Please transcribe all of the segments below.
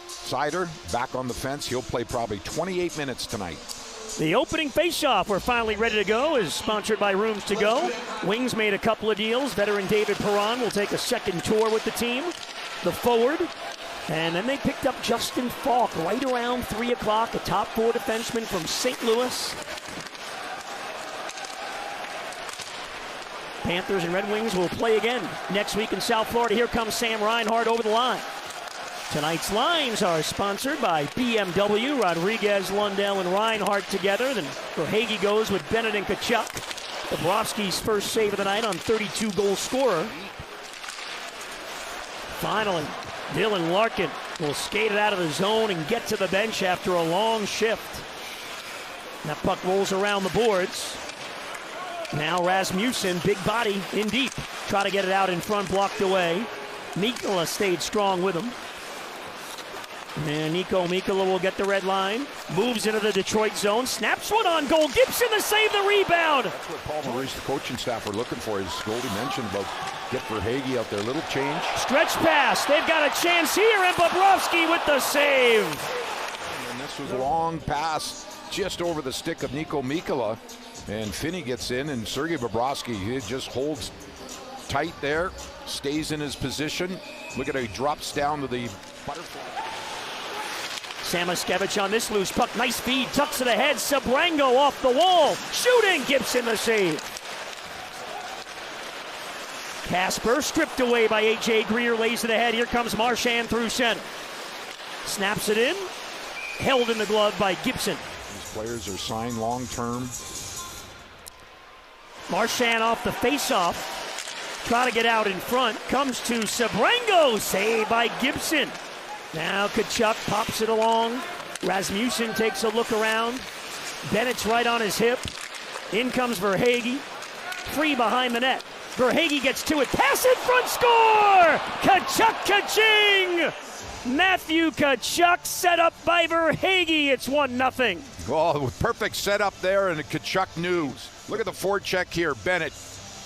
Sider back on the fence. He'll play probably 28 minutes tonight. The opening faceoff, we're finally ready to go, is sponsored by Rooms to Go. Wings made a couple of deals. Veteran David Perron will take a second tour with the team. The forward. And then they picked up Justin Falk right around 3 o'clock, a top 4 defenseman from St. Louis. Panthers and Red Wings will play again next week in South Florida. Here comes Sam Reinhart over the line. Tonight's lines are sponsored by BMW. Rodriguez, Lundell, and Reinhart together. Then Verhaeghe goes with Bennett and Tkachuk. Bobrovsky's first save of the night on 32-goal scorer. Finally, Dylan Larkin will skate it out of the zone and get to the bench after a long shift. That puck rolls around the boards. Now Rasmussen, big body in deep. Try to get it out in front, blocked away. Mikkola stayed strong with him. And Nico Mikkola will get the red line. Moves into the Detroit zone. Snaps one on goal. Gibson to save the rebound. That's what Paul Maurice, the coaching staff, are looking for. As Goldie mentioned about get Verhaeghe out there. Little change. Stretch pass. They've got a chance here. And Bobrovsky with the save. And this was a long pass just over the stick of Nico Mikkola. And Finney gets in. And Sergei Bobrovsky, he just holds tight there. Stays in his position. Look at how he drops down to the butterfly. Samoskevich on this loose puck. Nice feed. Tucks to the head. Sebrango off the wall. Shooting. Gibson the save. Kasper stripped away by A.J. Greer. Lays it ahead. Here comes Marchand through center. Snaps it in. Held in the glove by Gibson. These players are signed long-term. Marchand off the face-off. Try to get out in front. Comes to Sebrango. Saved by Gibson. Now Tkachuk pops it along. Rasmussen takes a look around. Bennett's right on his hip. In comes Verhaeghe. Free behind the net. Verhaeghe gets to it. Pass in front. Score! Tkachuk ka-ching! Matthew Tkachuk set up by Verhaeghe. It's 1-0. Oh, perfect setup there, and Tkachuk knew. Look at the forecheck here. Bennett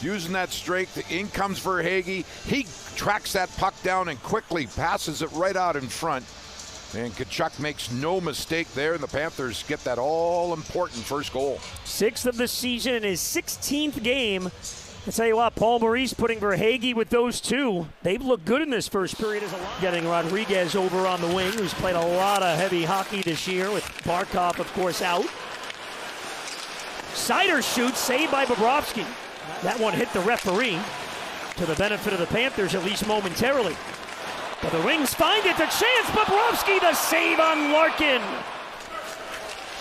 using that strength. In comes Verhaeghe. He tracks that puck down and quickly passes it right out in front. And Tkachuk makes no mistake there, and the Panthers get that all-important first goal. 6th of the season in his 16th game. I tell you what, Paul Maurice putting Verhaeghe with those two. They've looked good in this first period. Getting Rodriguez over on the wing, who's played a lot of heavy hockey this year, with Barkov, of course, out. Sider shoots, saved by Bobrovsky. That one hit the referee, to the benefit of the Panthers, at least momentarily. But the Wings find it, a chance. Bobrovsky, the save on Larkin.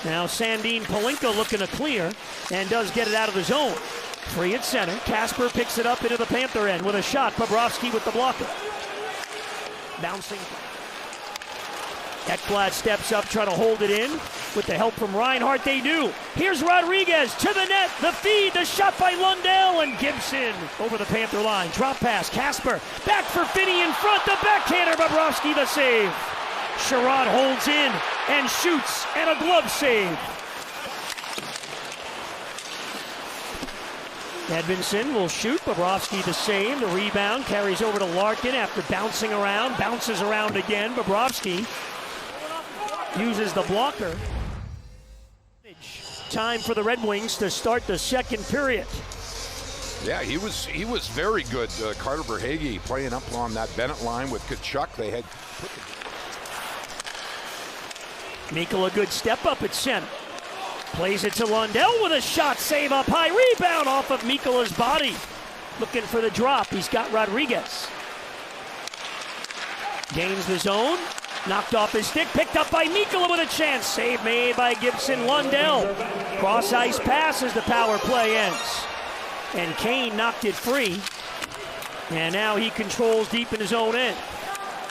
Now Sandin Palinka looking to clear, and does get it out of the zone. Free at center. Kasper picks it up into the Panther end with a shot. Bobrovsky with the blocker. Bouncing. Ekblad steps up, trying to hold it in. With the help from Reinhart, they do. Here's Rodriguez to the net. The feed, the shot by Lundell, and Gibson over the Panther line. Drop pass, Kasper. Back for Finney in front. The backhander, Bobrovsky the save. Sherrod holds in and shoots, and a glove save. Edmondson will shoot. Bobrovsky the save. The rebound carries over to Larkin after bouncing around. Bounces around again. Bobrovsky uses the blocker. Time for the Red Wings to start the second period. Yeah, he was very good. Carter Verhaeghe playing up on that Bennett line with Tkachuk. They had Mikkola, a good step up at center. Plays it to Lundell with a shot, save up high, rebound off of Mikkola's body. Looking for the drop, he's got Rodriguez. Gains the zone, knocked off his stick, picked up by Mikkola with a chance. Save made by Gibson. Lundell, cross ice pass as the power play ends. And Kane knocked it free. And now he controls deep in his own end.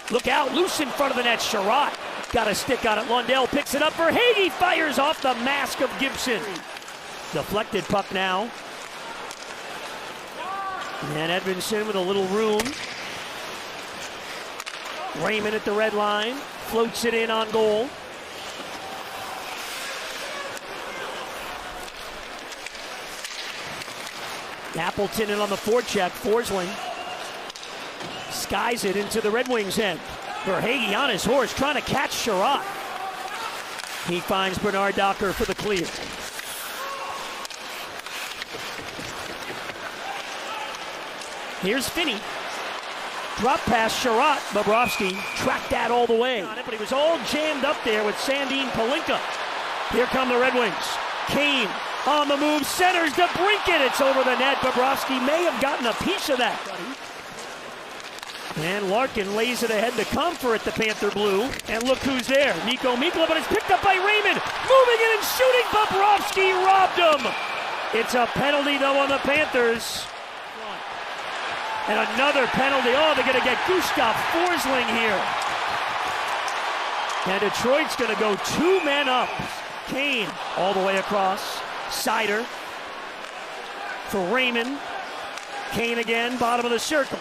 Look out, loose in front of the net, Sherrod. Got a stick on it. Lundell picks it up. Verhaeghe fires off the mask of Gibson. Deflected puck now. And Edmondson with a little room. Raymond at the red line. Floats it in on goal. Appleton in on the forecheck. Forsling skies it into the Red Wings end. Verhaeghe on his horse, trying to catch Sherratt. He finds Bernard Docker for the clear. Here's Finney. Drop pass, Sherratt. Bobrovsky tracked that all the way. But he was all jammed up there with Sandin Palinka. Here come the Red Wings. Kane on the move, centers to Brinket. It's over the net. Bobrovsky may have gotten a piece of that. And Larkin lays it ahead to Comfort at the Panther Blue. And look who's there. Nico Mikkola, but it's picked up by Raymond. Moving in and shooting. Bobrovsky robbed him. It's a penalty, though, on the Panthers. And another penalty. Oh, they're going to get Gustav Forsling here. And Detroit's going to go 2 men up. Kane all the way across. Seider for Raymond. Kane again, bottom of the circle.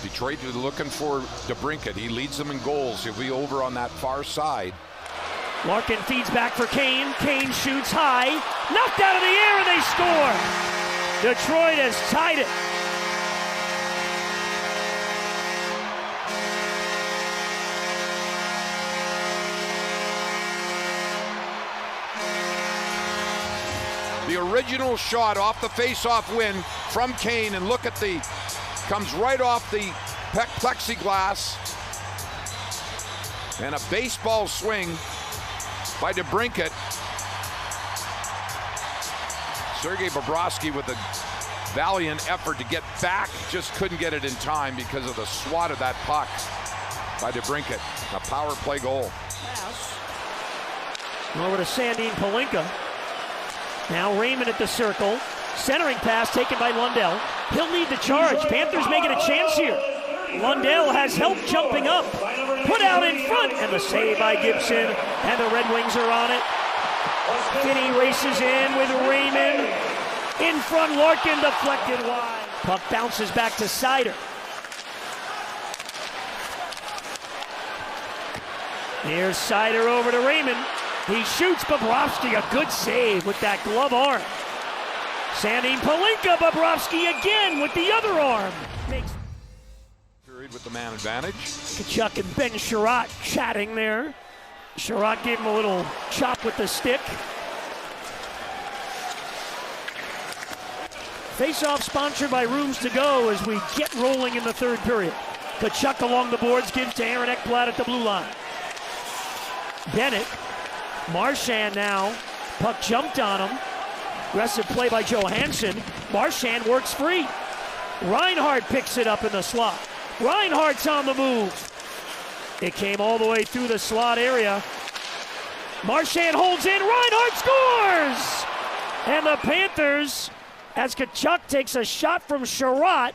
Detroit is looking for DeBrincat. He leads them in goals. He'll be over on that far side. Larkin feeds back for Kane. Kane shoots high. Knocked out of the air, and they score. Detroit has tied it. The original shot off the face-off win from Kane, and look at comes right off the plexiglass, and a baseball swing by DeBrincat. Sergei Bobrovsky with a valiant effort to get back, just couldn't get it in time because of the swat of that puck by DeBrincat. A power play goal. Over to Sandin Palinka. Now Raymond at the circle. Centering pass taken by Lundell. He'll lead the charge. Panthers making a chance here. Lundell has help jumping up. Put out in front, and the save by Gibson. And the Red Wings are on it. Finney races in with Raymond. In front, Larkin deflected wide. Puck bounces back to Seider. Here's Seider over to Raymond. He shoots. Bobrovsky, a good save with that glove arm. Sandin Palinka, Bobrovsky again with the other arm. Period with the man advantage. Tkachuk and Ben Sherratt chatting there. Sherratt gave him a little chop with the stick. Face-off sponsored by Rooms to Go as we get rolling in the third period. Tkachuk along the boards gives to Aaron Ekblad at the blue line. Bennett. Marchand now. Puck jumped on him. Aggressive play by Johansson. Marchand works free. Reinhart picks it up in the slot. Reinhart's on the move. It came all the way through the slot area. Marchand holds in. Reinhart scores! And the Panthers, as Tkachuk takes a shot from Sherratt,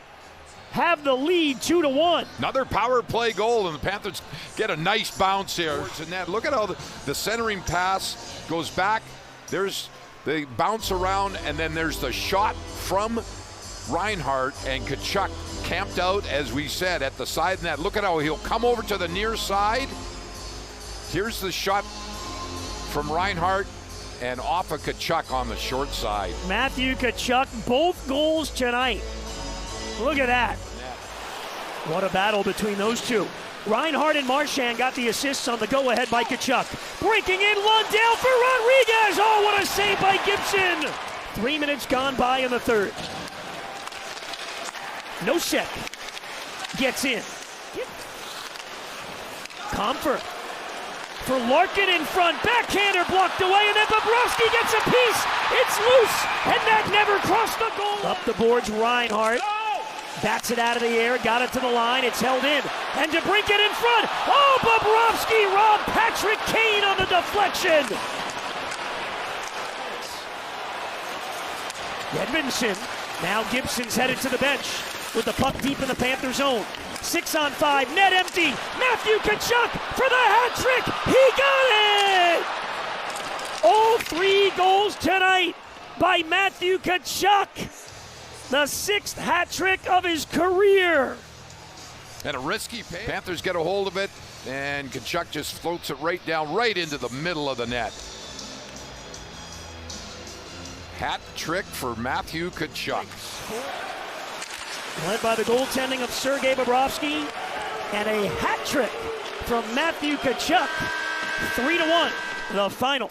have the lead 2-1. Another power play goal, and the Panthers get a nice bounce here. Look at how the centering pass goes back. They bounce around, and then there's the shot from Reinhart, and Tkachuk camped out, as we said, at the side net. Look at how he'll come over to the near side. Here's the shot from Reinhart, and off of Tkachuk on the short side. Matthew Tkachuk, both goals tonight. Look at that. What a battle between those two. Reinhart and Marchand got the assists on the go-ahead by Tkachuk. Breaking in, Lundell for Rodriguez. Oh, what a save by Gibson. 3 minutes gone by in the third. Nosek gets in. Comfort for Larkin in front. Backhander blocked away, and then Bobrovsky gets a piece. It's loose, and that never crossed the goal. Up the boards, Reinhart. Bats it out of the air, got it to the line, it's held in. And DeBrincat in front. Oh, Bobrovsky robbed Patrick Kane on the deflection. Edmondson. Now Gibson's headed to the bench with the puck deep in the Panther zone. 6-on-5, net empty. Matthew Tkachuk for the hat trick. He got it! All 3 goals tonight by Matthew Tkachuk. The 6th hat trick of his career. And a risky pass. Panthers get a hold of it, and Tkachuk just floats it right down, right into the middle of the net. Hat trick for Matthew Tkachuk. Led by the goaltending of Sergei Bobrovsky. and a hat trick from Matthew Tkachuk. 3-1, the final.